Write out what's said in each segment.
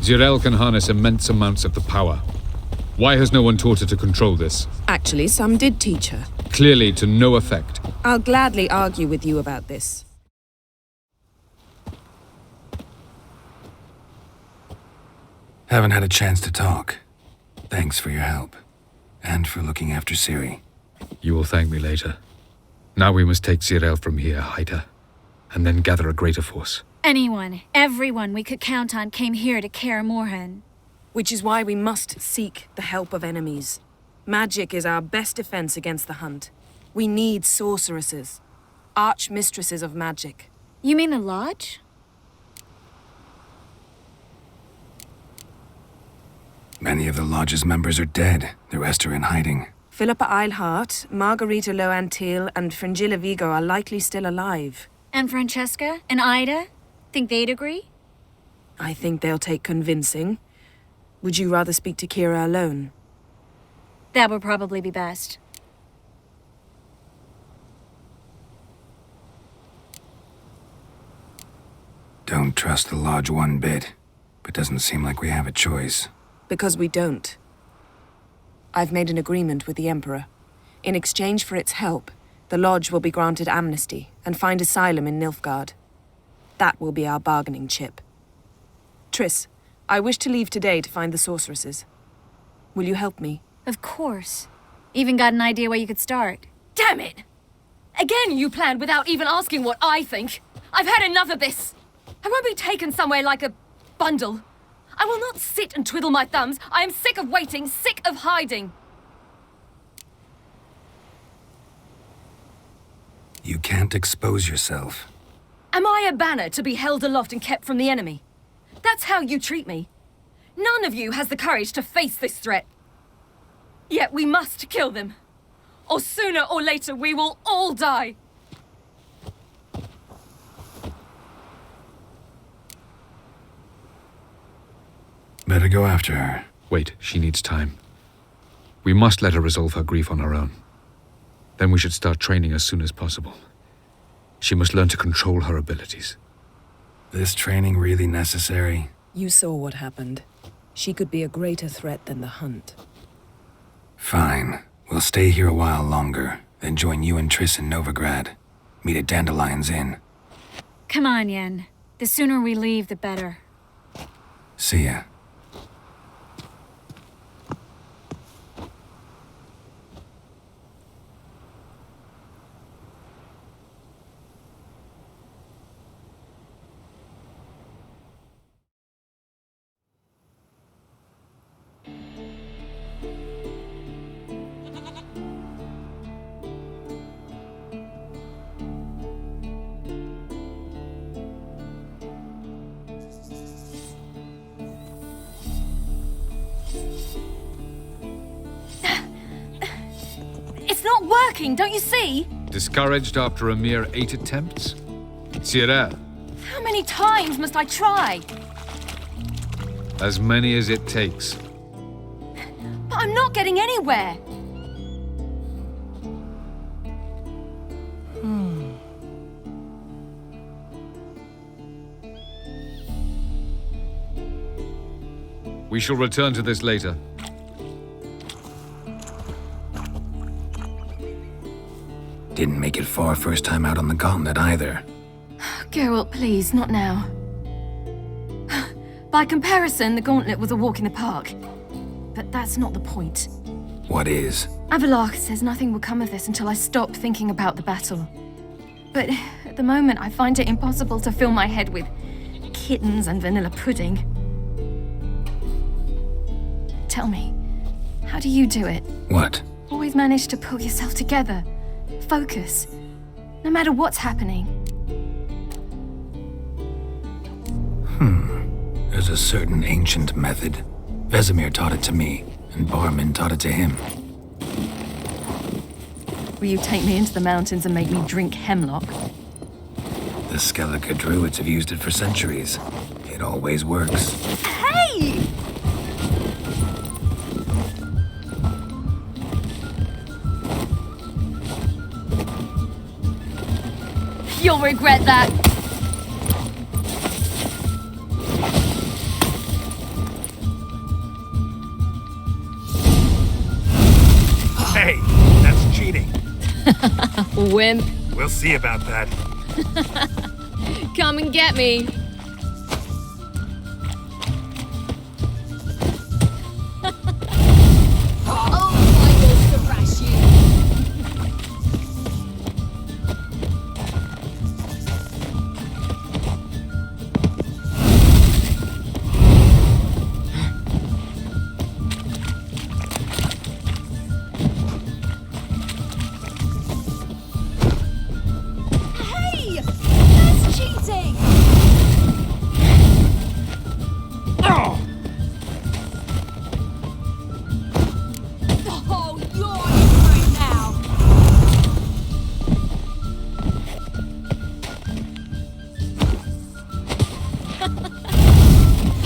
Zirael can harness immense amounts of the power. Why has no one taught her to control this? Actually, some did teach her. Clearly to no effect. I'll gladly argue with you about this. Haven't had a chance to talk. Thanks for your help. And for looking after Ciri. You will thank me later. Now we must take Zirael from here, hide her, and then gather a greater force. Anyone, everyone we could count on came here to Kaer Morhen. Which is why we must seek the help of enemies. Magic is our best defense against the Hunt. We need sorceresses. Archmistresses of magic. You mean the Lodge? Many of the Lodge's members are dead. The rest are in hiding. Philippa Eilhart, Margarita Loantil, and Fringilla Vigo are likely still alive. And Francesca? And Ida? Think they'd agree? I think they'll take convincing. Would you rather speak to Kira alone? That would probably be best. Don't trust the Lodge one bit, but doesn't seem like we have a choice. Because we don't. I've made an agreement with the Emperor. In exchange for its help, the Lodge will be granted amnesty and find asylum in Nilfgaard. That will be our bargaining chip. Triss, I wish to leave today to find the sorceresses. Will you help me? Of course. Even got an idea where you could start. Damn it! Again you planned without even asking what I think. I've had enough of this. I won't be taken somewhere like a bundle. I will not sit and twiddle my thumbs. I am sick of waiting, sick of hiding. You can't expose yourself. Am I a banner to be held aloft and kept from the enemy? That's how you treat me. None of you has the courage to face this threat. Yet we must kill them. Or sooner or later we will all die. Better go after her. Wait, she needs time. We must let her resolve her grief on her own. Then we should start training as soon as possible. She must learn to control her abilities. This training really necessary? You saw what happened. She could be a greater threat than the Hunt. Fine. We'll stay here a while longer, then join you and Triss in Novigrad. Meet at Dandelion's Inn. Come on, Yen. The sooner we leave, the better. See ya. It's not working, don't you see? Discouraged after a mere 8 attempts? Zirael, How many times must I try? as many as it takes. But I'm not getting anywhere. We shall return to this later. Didn't make it far first time out on the gauntlet either. Geralt, please, not now. By comparison, the gauntlet was a walk in the park. But that's not the point. What is? Avallac'h says nothing will come of this until I stop thinking about the battle. But at the moment, I find it impossible to fill my head with kittens and vanilla pudding. Tell me, how do you do it? What? Always manage to pull yourself together. Focus. No matter what's happening. There's a certain ancient method. Vesemir taught it to me, and Barman taught it to him. Will you take me into the mountains and make me drink hemlock? The Skellige druids have used it for centuries. It always works. Hey! You'll regret that. Wimp, We'll see about that. come and get me. Oh, I will thrash you. Hey! That's cheating! Oh, you're in right now!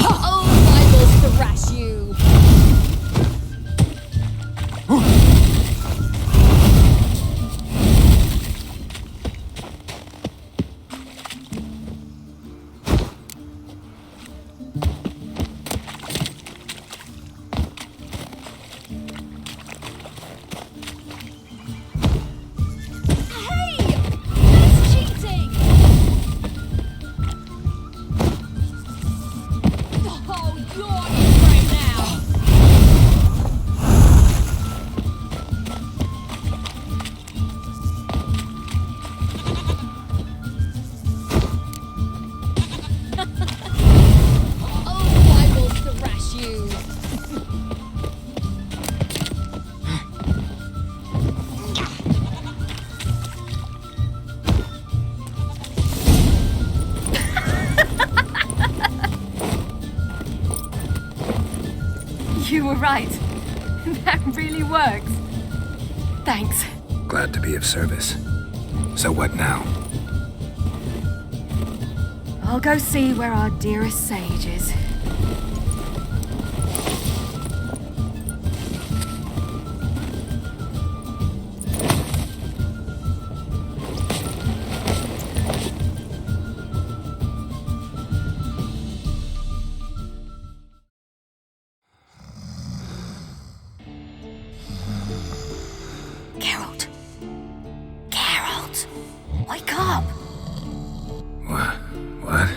Oh, I will thrash you! Hey! That's cheating! Oh, you're in right now! Oh, I will thrash you! You were right. That really works. Thanks. Glad to be of service. So what now? I'll go see where our dearest sage is. Geralt. Geralt! Wake up! What?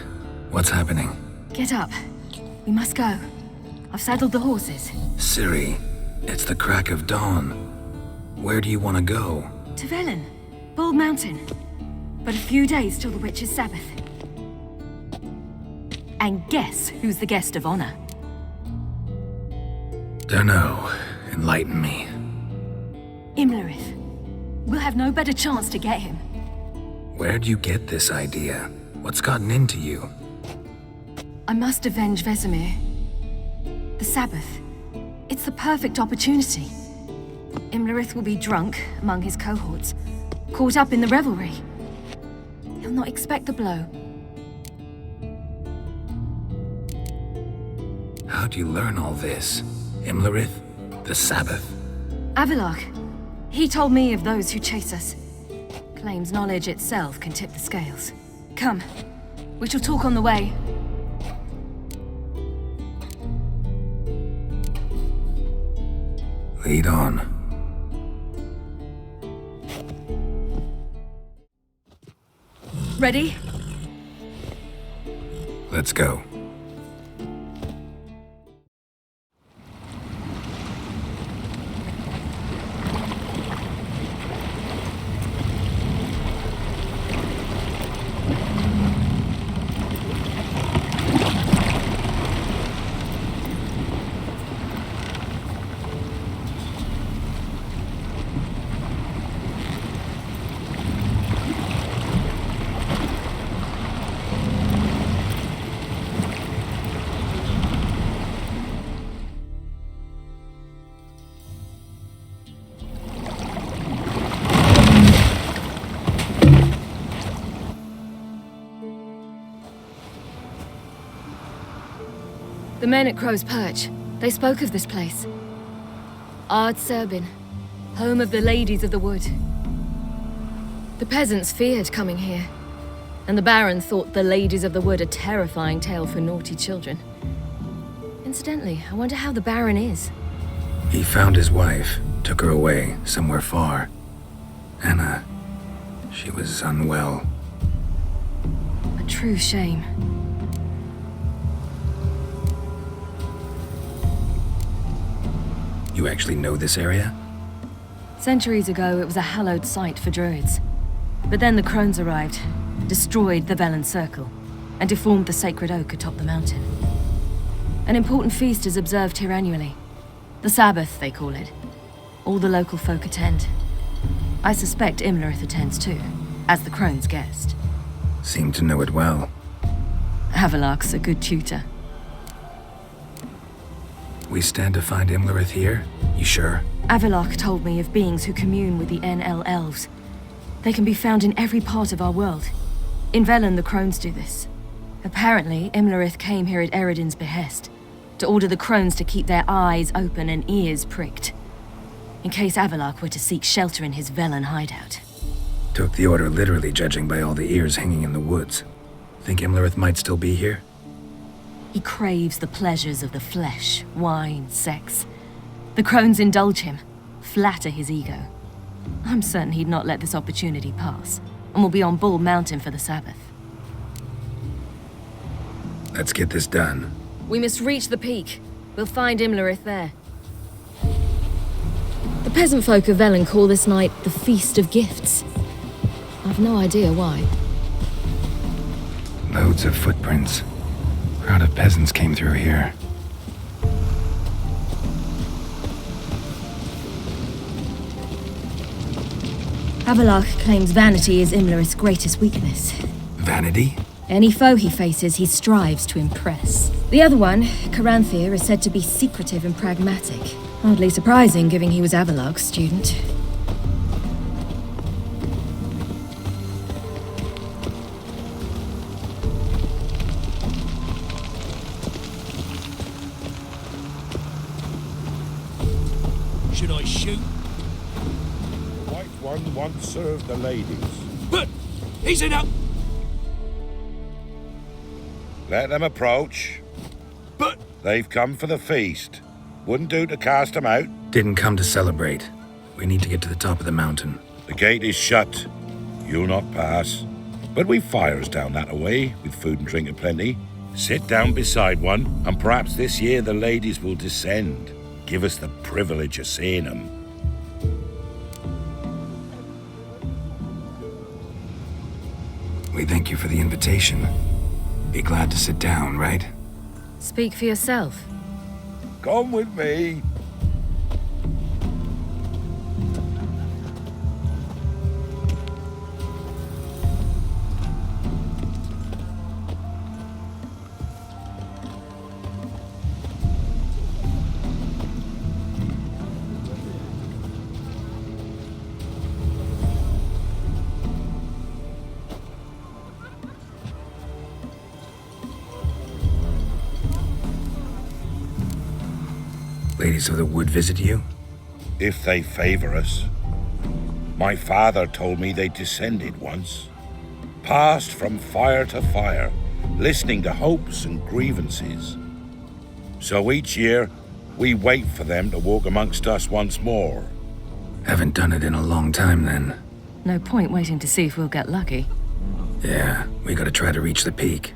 What's happening? Get up. We must go. I've saddled the horses. Ciri, it's the crack of dawn. Where do you want to go? To Velen. Bald Mountain. But a few days till the Witch's Sabbath. And guess who's the guest of honor? Dunno. Enlighten me. Imlerith. We'll have no better chance to get him. Where'd you get this idea? What's gotten into you? I must avenge Vesemir. The Sabbath. It's the perfect opportunity. Imlerith will be drunk among his cohorts, caught up in the revelry. He'll not expect the blow. How'd you learn all this? Imlerith? The Sabbath? Avilark. He told me of those who chase us. Claims knowledge itself can tip the scales. Come. We shall talk on the way. Lead on. Ready? Let's go. The men at Crow's Perch, they spoke of this place. Ard Serbin, home of the Ladies of the Wood. The peasants feared coming here, and the Baron thought the Ladies of the Wood a terrifying tale for naughty children. Incidentally, I wonder how the Baron is. He found his wife, took her away, somewhere far. Anna, she was unwell. A true shame. You actually know this area? Centuries ago, it was a hallowed site for druids. But then the crones arrived, destroyed the Velen Circle, and deformed the sacred oak atop the mountain. An important feast is observed here annually. The Sabbath, they call it. All the local folk attend. I suspect Imlerith attends too, as the crone's guest. Seem to know it well. Havelark's a good tutor. We stand to find Imlerith here? You sure? Avilark told me of beings who commune with the NL elves. They can be found in every part of our world. In Velen, the crones do this. Apparently, Imlerith came here at Eredin's behest, to order the crones to keep their eyes open and ears pricked, in case Avilark were to seek shelter in his Velen hideout. Took the order literally, judging by all the ears hanging in the woods. Think Imlerith might still be here? He craves the pleasures of the flesh, wine, sex. The crones indulge him, flatter his ego. I'm certain he'd not let this opportunity pass, and will be on Bull Mountain for the Sabbath. Let's get this done. We must reach the peak. We'll find Imlerith there. The peasant folk of Velen call this night the Feast of Gifts. I've no idea why. Loads of footprints. Crowd of peasants came through here. Avilark claims vanity is Imlerith's greatest weakness. Vanity? Any foe he faces, he strives to impress. The other one, Caranthir, is said to be secretive and pragmatic. Hardly surprising, given he was Avilark's student. Should I shoot? White one once served the ladies. But he's in up. Let them approach. But They've come for the feast. Wouldn't do to cast them out. Didn't come to celebrate. We need to get to the top of the mountain. The gate is shut. You'll not pass. But we've fires down that away, with food and drink aplenty. Sit down beside one, and perhaps this year the ladies will descend. Give us the privilege of seeing them. We thank you for the invitation. Be glad to sit down, right? Speak for yourself. Come with me. Ladies of the Wood visit you? If they favor us. My father told me they descended once. Passed from fire to fire, listening to hopes and grievances. So each year, we wait for them to walk amongst us once more. Haven't done it in a long time then. No point waiting to see if we'll get lucky. Yeah, we gotta try to reach the peak.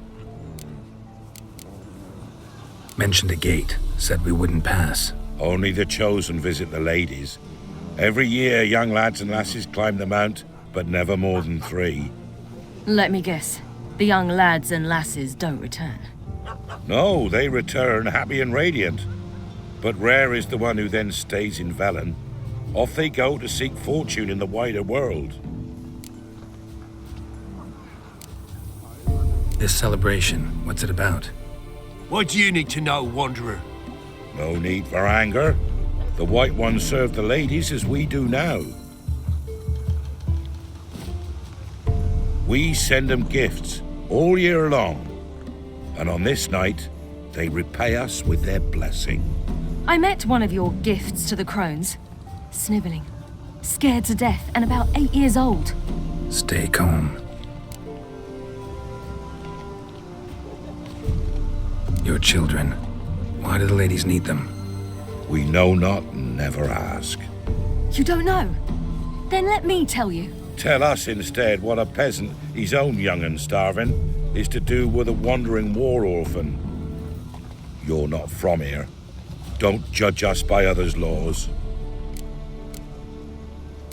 Mentioned a gate, said we wouldn't pass. Only the chosen visit the ladies. Every year, young lads and lasses climb the mount, but never more than 3. Let me guess. The young lads and lasses don't return. No, they return happy and radiant. But rare is the one who then stays in Velen. Off they go to seek fortune in the wider world. This celebration, what's it about? what do you need to know, Wanderer? No need for anger. The White Ones serve the ladies as we do now. We send them gifts all year long. And on this night, they repay us with their blessing. I met one of your gifts to the crones. Sniveling. Scared to death and about 8 years old. Stay calm. Your children. Why do the ladies need them? We know not and never ask. You don't know? Then let me tell you. Tell us instead what a peasant, his own young and starving, is to do with a wandering war orphan. You're not from here. Don't judge us by others' laws.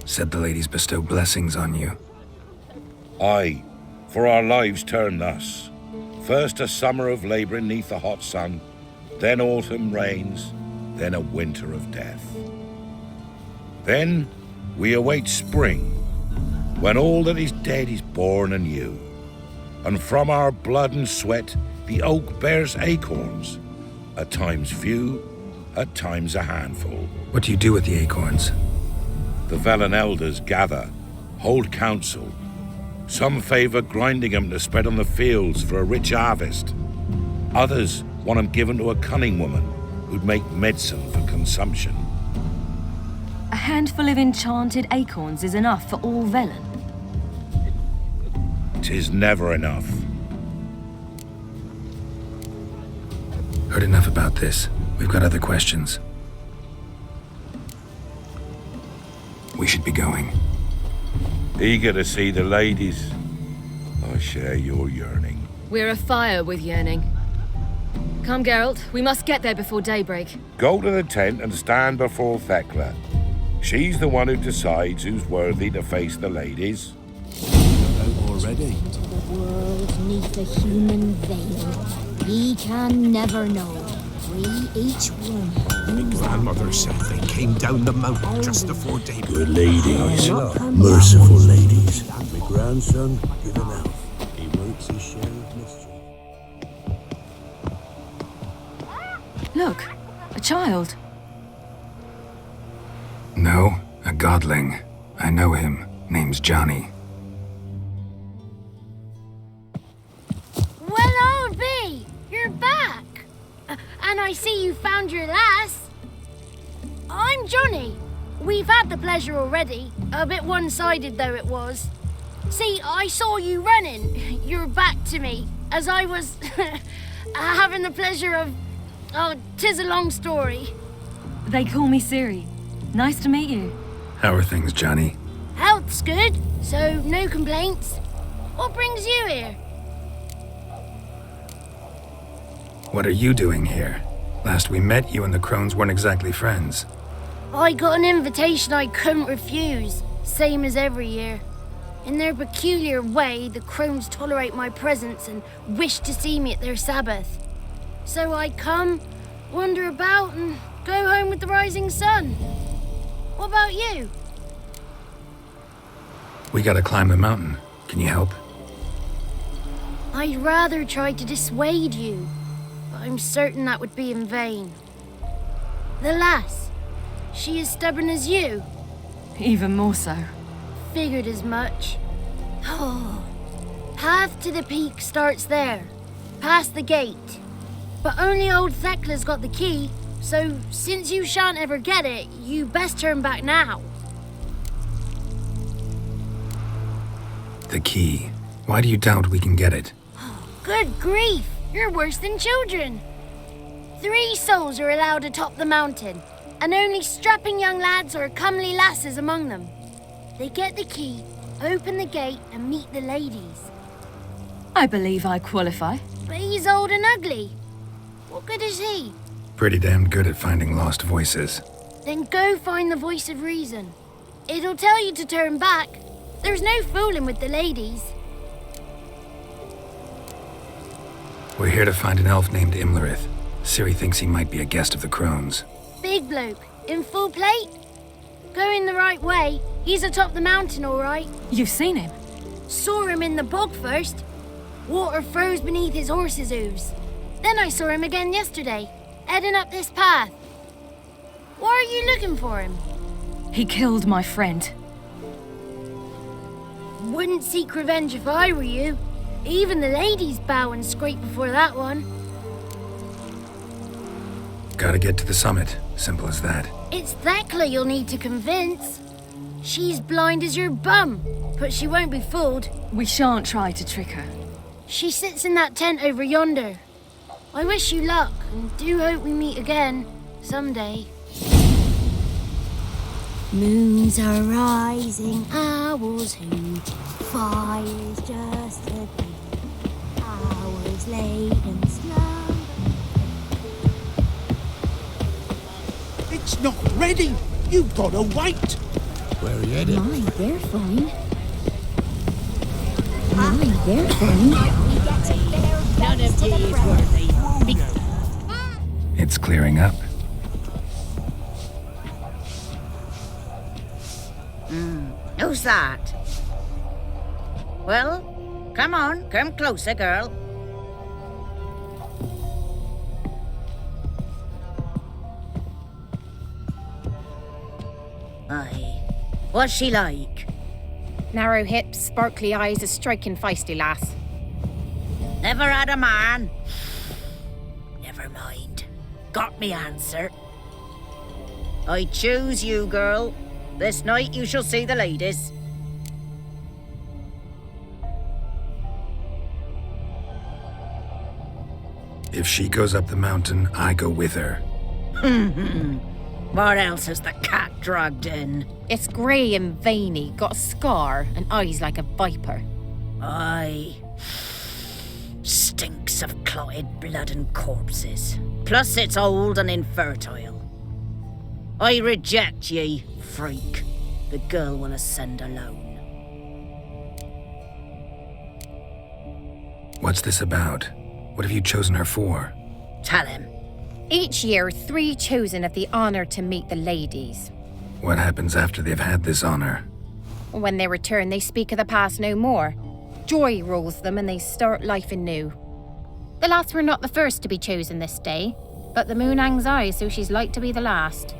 Said the ladies bestow blessings on you. Aye, for our lives turn thus. First a summer of labouring neath the hot sun, then autumn rains, then a winter of death. Then we await spring, when all that is dead is born anew. And from our blood and sweat the oak bears acorns, at times few, at times a handful. What do you do with the acorns? The Velen elders gather, hold council. Some favour grinding 'em to spread on the fields for a rich harvest. Others want 'em given to a cunning woman who'd make medicine for consumption. A handful of enchanted acorns is enough for all Velen. 'Tis never enough. Heard enough about this. We've got other questions. We should be going. Eager to see the ladies. I share your yearning. We're afire with yearning. Come, Geralt. We must get there before daybreak. Go to the tent and stand before Thekla. She's the one who decides who's worthy to face the ladies. Already? To the world neath a human veil. We can never know. We each one. My grandmother said they came down the mountain just before daybreak. Good ladies, merciful ladies. My grandson, give him out. He works his share of mischief. Look, a child. No, a godling. I know him. Name's Johnny. Well, old B, you're back. And I see you found your lass. I'm Johnny. We've had the pleasure already. A bit one-sided though it was. See, I saw you running. Your back to me. As I was having the pleasure of... Oh, 'tis a long story. They call me Ciri. Nice to meet you. How are things, Johnny? Health's good, so no complaints. What brings you here? What are you doing here? Last we met, you and the crones weren't exactly friends. I got an invitation I couldn't refuse, same as every year. In their peculiar way, the crones tolerate my presence and wish to see me at their Sabbath. So I come, wander about, and go home with the rising sun. What about you? We gotta climb the mountain. Can you help? I'd rather try to dissuade you, but I'm certain that would be in vain. The lass, she as stubborn as you? Even more so. Figured as much. Oh, path to the peak starts there, past the gate. But only old Thekla's got the key, so since you shan't ever get it, you best turn back now. The key. Why do you doubt we can get it? Good grief, you're worse than children. 3 souls are allowed atop the mountain, and only strapping young lads or comely lasses among them. They get the key, open the gate, and meet the ladies. I believe I qualify. But he's old and ugly. What good is he? Pretty damn good at finding lost voices. Then go find the voice of reason. It'll tell you to turn back. There's no fooling with the ladies. We're here to find an elf named Imlerith. Ciri thinks he might be a guest of the crones. Big bloke, in full plate? Going the right way. He's atop the mountain, all right. You've seen him? Saw him in the bog first. Water froze beneath his horse's hooves. Then I saw him again yesterday, heading up this path. Why are you looking for him? He killed my friend. Wouldn't seek revenge if I were you. Even the ladies bow and scrape before that one. Gotta get to the summit. Simple as that. It's Thekla you'll need to convince. She's blind as your bum, but she won't be fooled. We shan't try to trick her. She sits in that tent over yonder. I wish you luck, and do hope we meet again, someday. Moons are rising, owls hoot, fire's just a beat, hours late and slumber. It's not ready. You've got to wait. Where are you headed? My, they're fine. My, they're fine. None of these worthy. It's clearing up. Who's that? Well, come on, come closer, girl. Aye. What's she like? Narrow hips, sparkly eyes, a striking feisty lass. Never had a man? Never mind. Got me answer. I choose you, girl. This night you shall see the ladies. If she goes up the mountain, I go with her. What else has the cat dragged in? It's grey and veiny, got a scar, and eyes like a viper. Aye. Stinks of clotted blood and corpses. Plus it's old and infertile. I reject ye, freak. The girl will ascend alone. What's this about? What have you chosen her for? Tell him. Each year, 3 chosen have the honour to meet the ladies. What happens after they've had this honor? When they return, they speak of the past no more. Joy rules them and they start life anew. The lass were not the first to be chosen this day, but the moon hangs high, so she's like to be the last.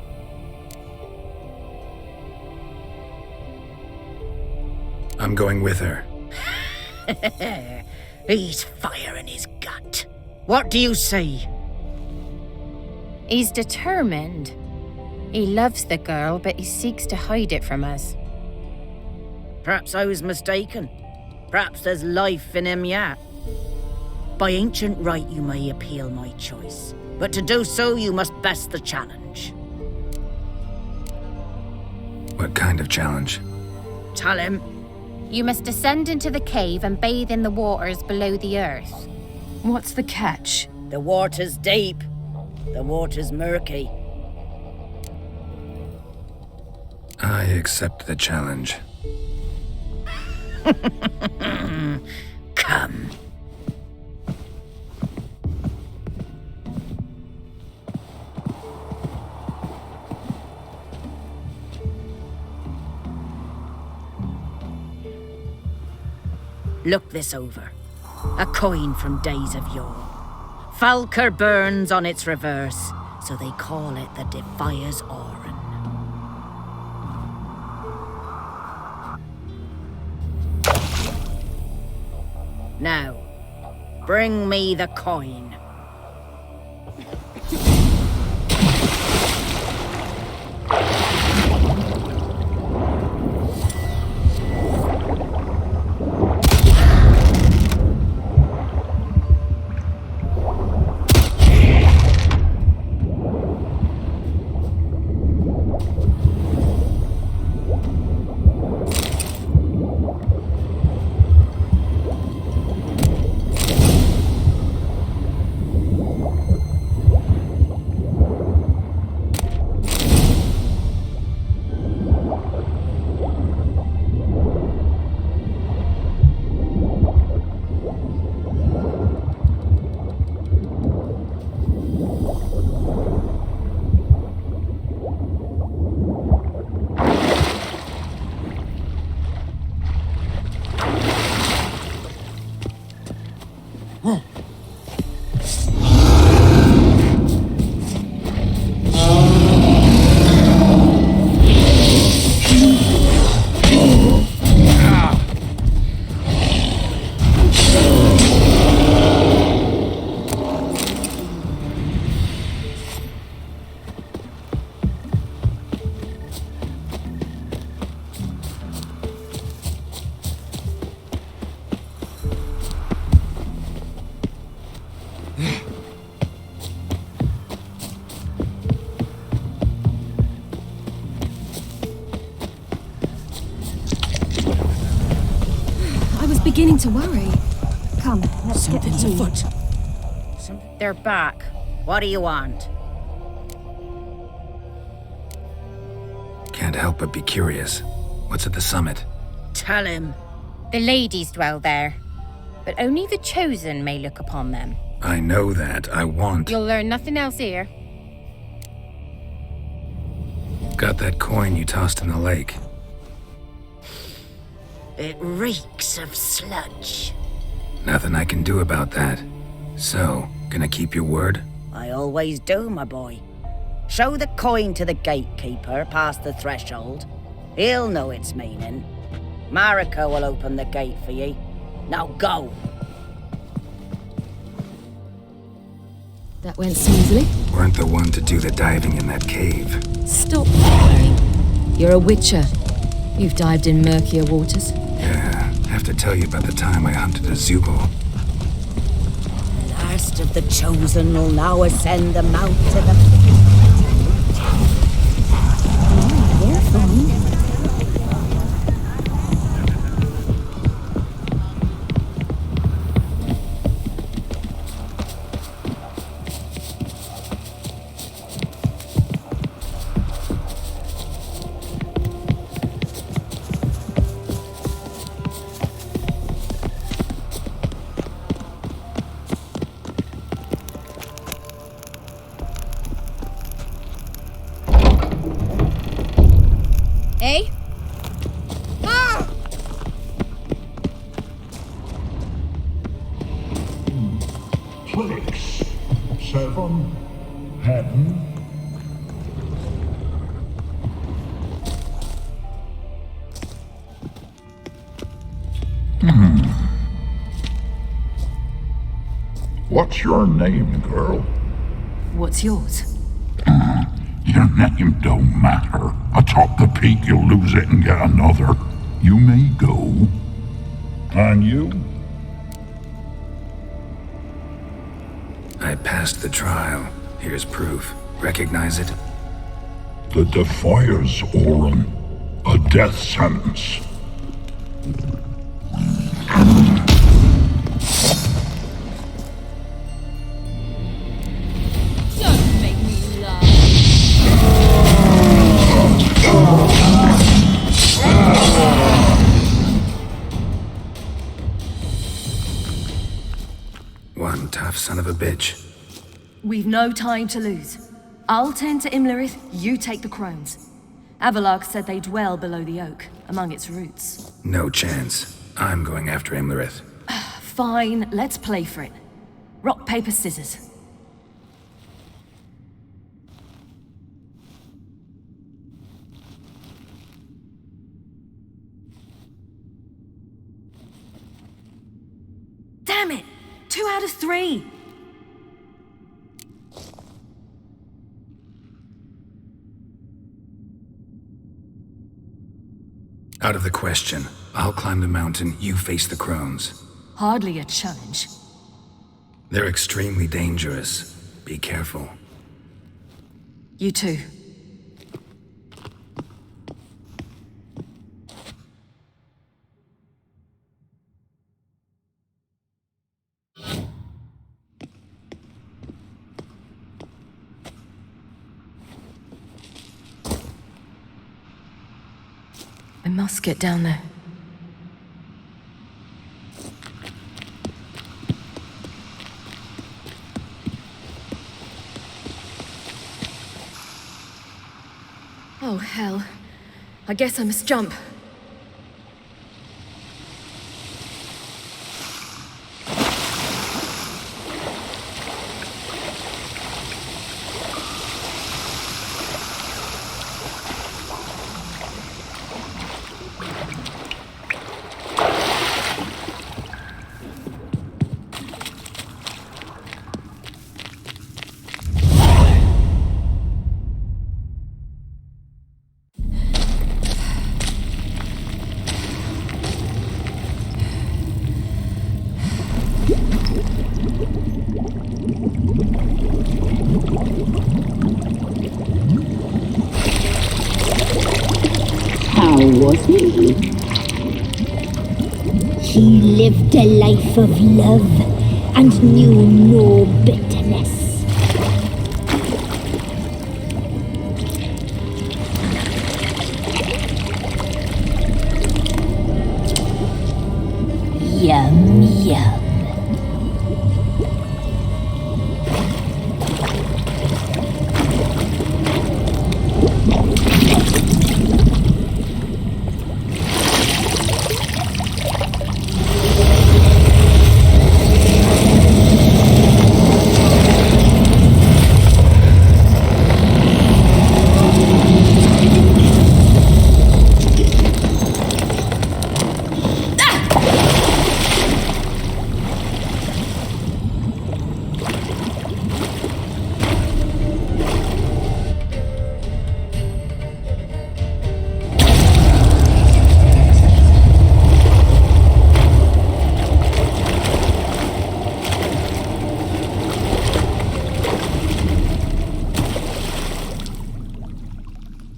I'm going with her. He's fire in his gut. What do you say? He's determined. He loves the girl, but he seeks to hide it from us. Perhaps I was mistaken. Perhaps there's life in him yet. By ancient right you may appeal my choice, but to do so you must best the challenge. What kind of challenge? Tell him. You must descend into the cave and bathe in the waters below the earth. What's the catch? The water's deep. The water's murky. I accept the challenge. Come. Look this over. A coin from days of yore. Falker burns on its reverse, so they call it the Defier's Oran. Now, bring me the coin. beginning to worry. Come, let's Something's get the key. afoot. They're back. What do you want? Can't help but be curious. What's at the summit? Tell him. The ladies dwell there, but only the chosen may look upon them. I know that. I want... You'll learn nothing else here. Got that coin you tossed in the lake. It reeks of sludge. Nothing I can do about that. So, gonna keep your word? I always do, my boy. Show the coin to the gatekeeper past the threshold. He'll know its meaning. Marika will open the gate for ye. Now go! That went smoothly. Weren't the one to do the diving in that cave. Stop lying. You're a witcher. You've dived in murkier waters. Yeah, have to tell you about the time I hunted a Zubul. Last of the chosen will now ascend the mount to the... Eh? Ah! 6, 7, Hatton. What's your name, girl? What's yours? Your name don't matter. Atop the peak, you'll lose it and get another. You may go. And you? I passed the trial. Here's proof. Recognize it? The Defiers, Orin. A death sentence. Don't make me laugh. One tough son of a bitch. We've no time to lose. I'll tend to Imlerith, you take the crones. Avalark said they dwell below the oak, among its roots. No chance. I'm going after Imlerith. Fine, let's play for it. Rock, paper, scissors. Damn it! 2 out of 3! Out of the question. I'll climb the mountain, you face the crones. Hardly a challenge. They're extremely dangerous. Be careful. You too. I must get down there. Oh, hell. I guess I must jump. How was he? He lived a life of love and knew no bitterness. Yum, yum.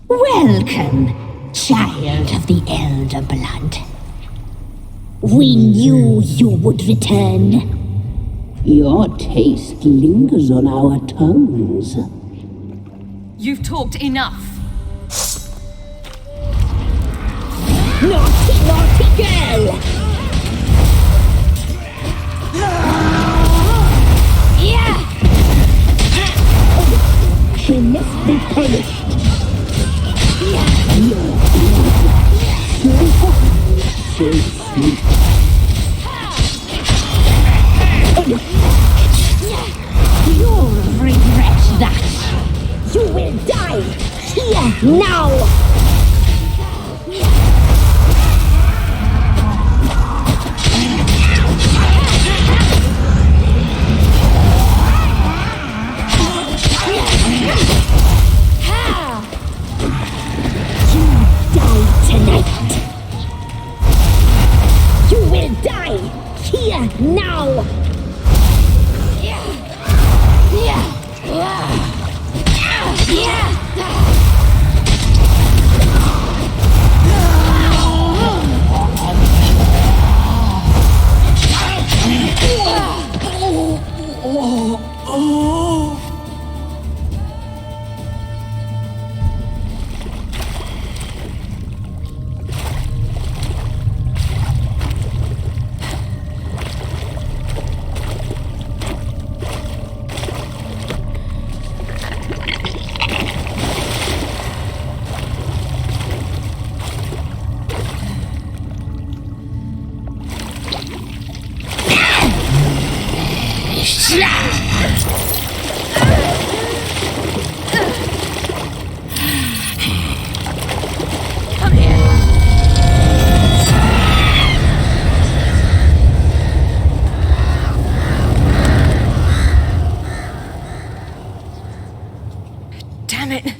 Welcome, child of the Elder Blood. We knew you would return. Your taste lingers on our tongues. You've talked enough. Naughty, naughty girl! Yeah! She must be punished. So sweet. You'll regret that. You will die here now. Now! Damn it!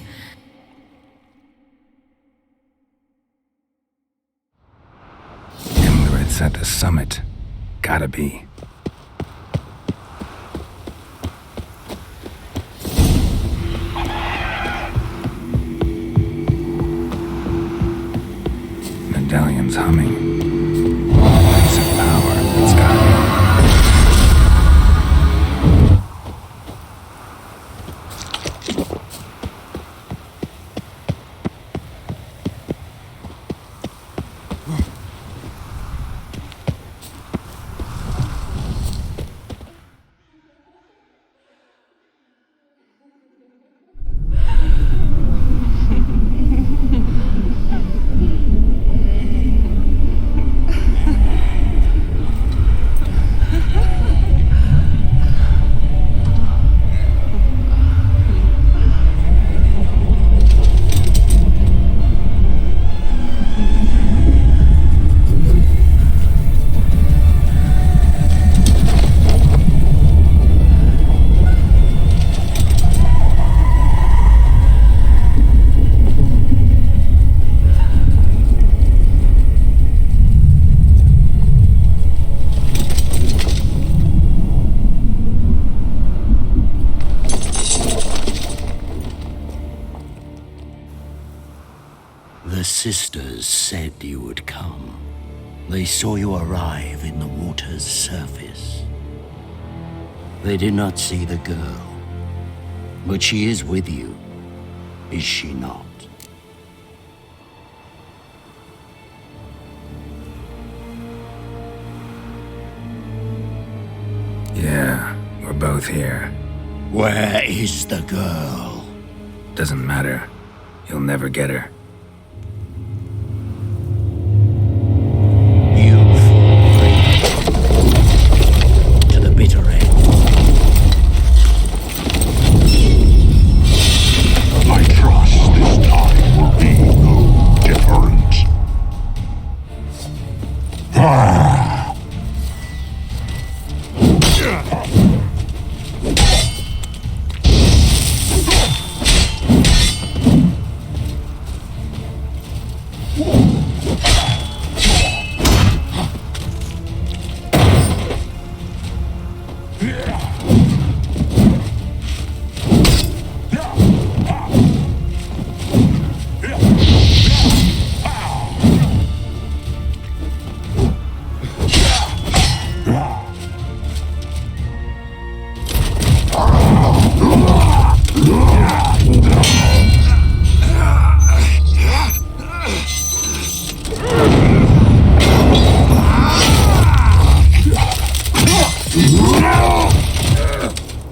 Imgrid's at the summit. Gotta be. Medallion's humming. Place of power. It's gotta be. The sisters said you would come. They saw you arrive in the water's surface. They did not see the girl. But she is with you, is she not? Yeah, we're both here. Where is the girl? Doesn't matter. You'll never get her. You fall to the bitter end. I trust this time will be no different.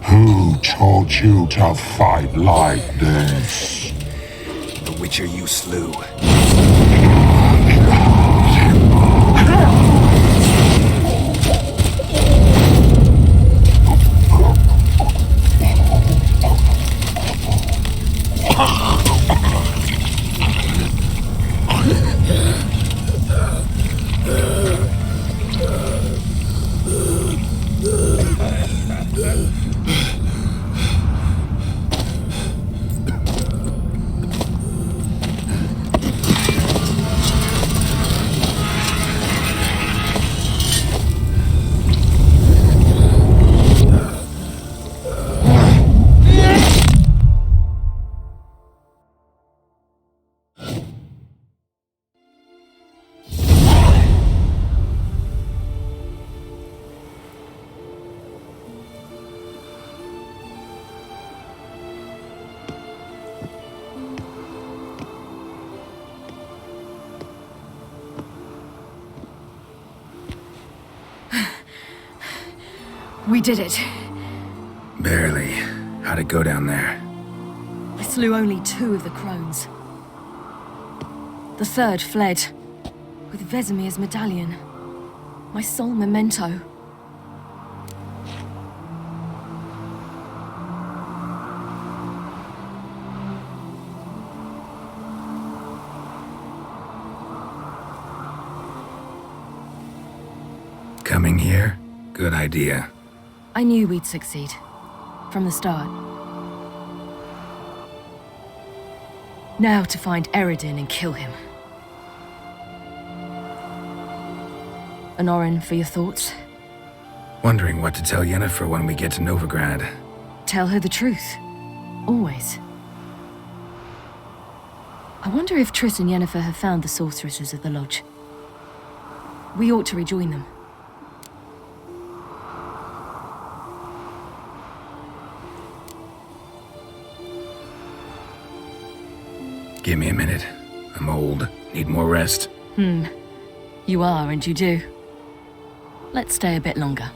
Who taught you to fight like this? The Witcher you slew. We did it. Barely. How'd it go down there? I slew only 2 of the crones. The third fled, with Vesemir's medallion. My sole memento. Coming here? Good idea. I knew we'd succeed. From the start. Now to find Eredin and kill him. Anorin, for your thoughts? Wondering what to tell Yennefer when we get to Novigrad. Tell her the truth. Always. I wonder if Triss and Yennefer have found the sorceresses of the Lodge. We ought to rejoin them. Give me a minute. I'm old. Need more rest. You are, and you do. Let's stay a bit longer.